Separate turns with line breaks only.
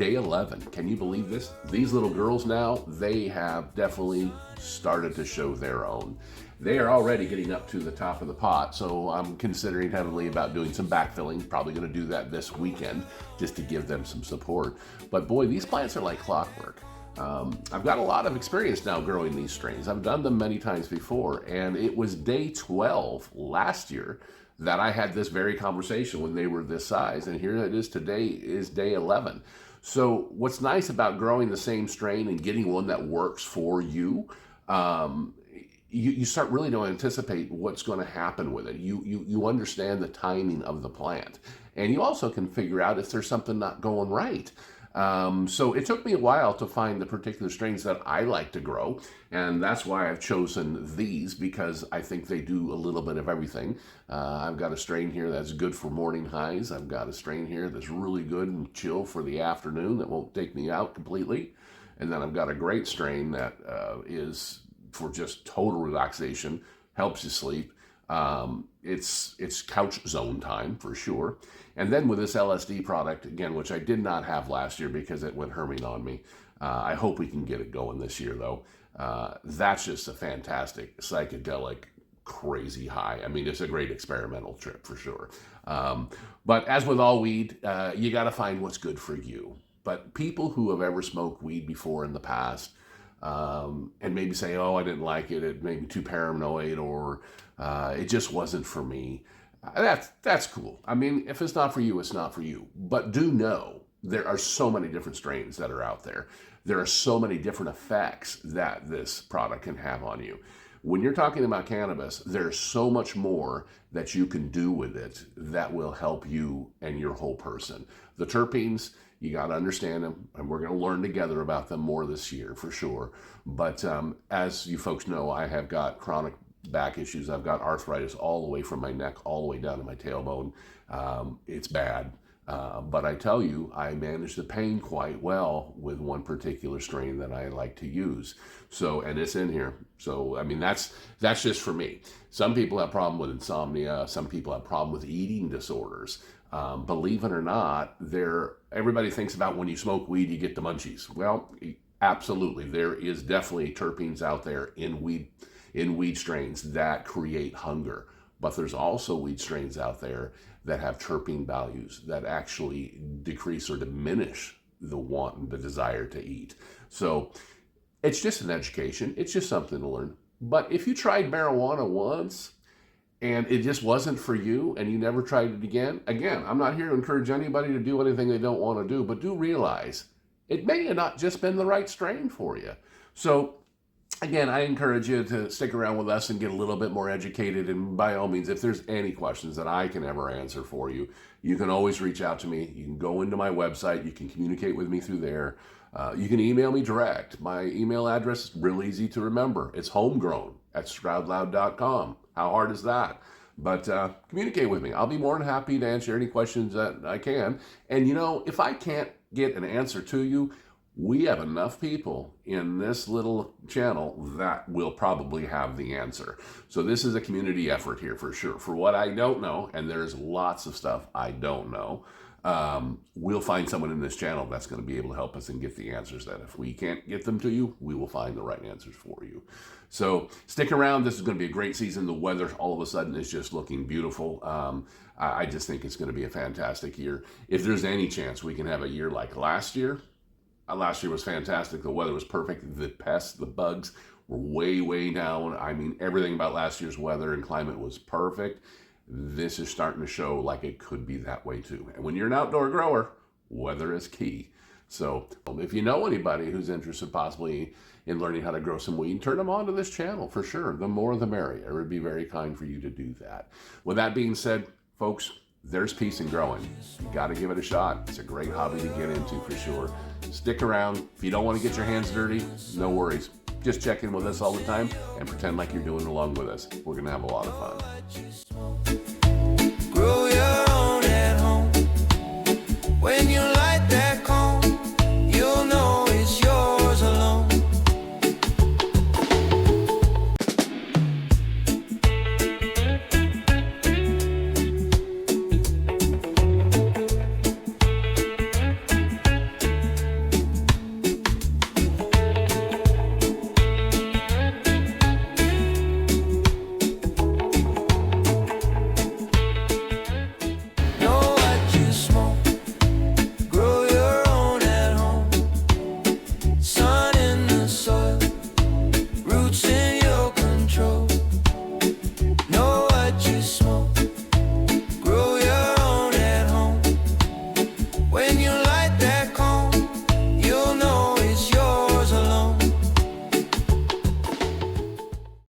day 11. Can you believe this? These little girls now, they have definitely started to show their own. They are already getting up to the top of the pot, so I'm considering heavily about doing some backfilling. Probably going to do that this weekend just to give them some support. But boy, these plants are like clockwork. I've got a lot of experience now growing these strains. I've done them many times before, and it was day 12 last year that I had this very conversation when they were this size, and here it is today is day 11. So what's nice about growing the same strain and getting one that works for you, you start really to anticipate what's going to happen with it. You understand the timing of the plant, and you also can figure out if there's something not going right. So it took me a while to find the particular strains that I like to grow, and that's why I've chosen these, because I think they do a little bit of everything. I've got a strain here that's good for morning highs. I've got a strain here that's really good and chill for the afternoon that won't take me out completely. And then I've got a great strain that is for just total relaxation, helps you sleep. It's couch zone time for sure. And then with this LSD product, again, which I did not have last year because it went herming on me. I hope we can get it going this year though. That's just a fantastic psychedelic, crazy high. I mean, it's a great experimental trip for sure. But as with all weed, you got to find what's good for you. But people who have ever smoked weed before in the past, and maybe say, oh, I didn't like it, it made me too paranoid, or it just wasn't for me. That's cool. I mean, if it's not for you, it's not for you. But do know there are so many different strains that are out there. There are so many different effects that this product can have on you. When you're talking about cannabis, there's so much more that you can do with it that will help you and your whole person. The terpenes, you got to understand them, and we're going to learn together about them more this year for sure. But as you folks know, I have got chronic back issues. I've got arthritis all the way from my neck all the way down to my tailbone. It's bad. But I tell you, I manage the pain quite well with one particular strain that I like to use. So, and it's in here. So, I mean, that's just for me. Some people have problem with insomnia. Some people have problem with eating disorders. Believe it or not, everybody thinks about when you smoke weed, you get the munchies. Well, absolutely. There is definitely terpenes out there in weed strains that create hunger. But there's also weed strains out there that have terpene values that actually decrease or diminish the want and the desire to eat. So it's just an education. It's just something to learn. But if you tried marijuana once and it just wasn't for you and you never tried it again, I'm not here to encourage anybody to do anything they don't want to do, but do realize it may have not just been the right strain for you. So again, I encourage you to stick around with us and get a little bit more educated. And by all means, if there's any questions that I can ever answer for you, you can always reach out to me. You can go into my website. You can communicate with me through there. You can email me direct. My email address is real easy to remember. It's homegrown@StroudLoud.com. How hard is that? But communicate with me. I'll be more than happy to answer any questions that I can. And you know, if I can't get an answer to you, we have enough people in this little channel that will probably have the answer. So this is a community effort here for sure. For what I don't know, and there's lots of stuff I don't know, we'll find someone in this channel that's going to be able to help us and get the answers that if we can't get them to you, we will find the right answers for you. So stick around. This is going to be a great season. The weather all of a sudden is just looking beautiful. I just think it's going to be a fantastic year. If there's any chance we can have a year like last year, last year was fantastic. The weather was perfect. The pests, the bugs were way, way down. I mean, everything about last year's weather and climate was perfect. This is starting to show like it could be that way too. And when you're an outdoor grower, weather is key. So if you know anybody who's interested possibly in learning how to grow some weed, turn them on to this channel for sure. The more the merrier. It would be very kind for you to do that. With that being said, folks, there's peace in growing. You got to give it a shot. It's a great hobby to get into for sure. Stick around. If you don't want to get your hands dirty, no worries. Just check in with us all the time and pretend like you're doing along with us. We're going to have a lot of fun.
Grow your own at home when you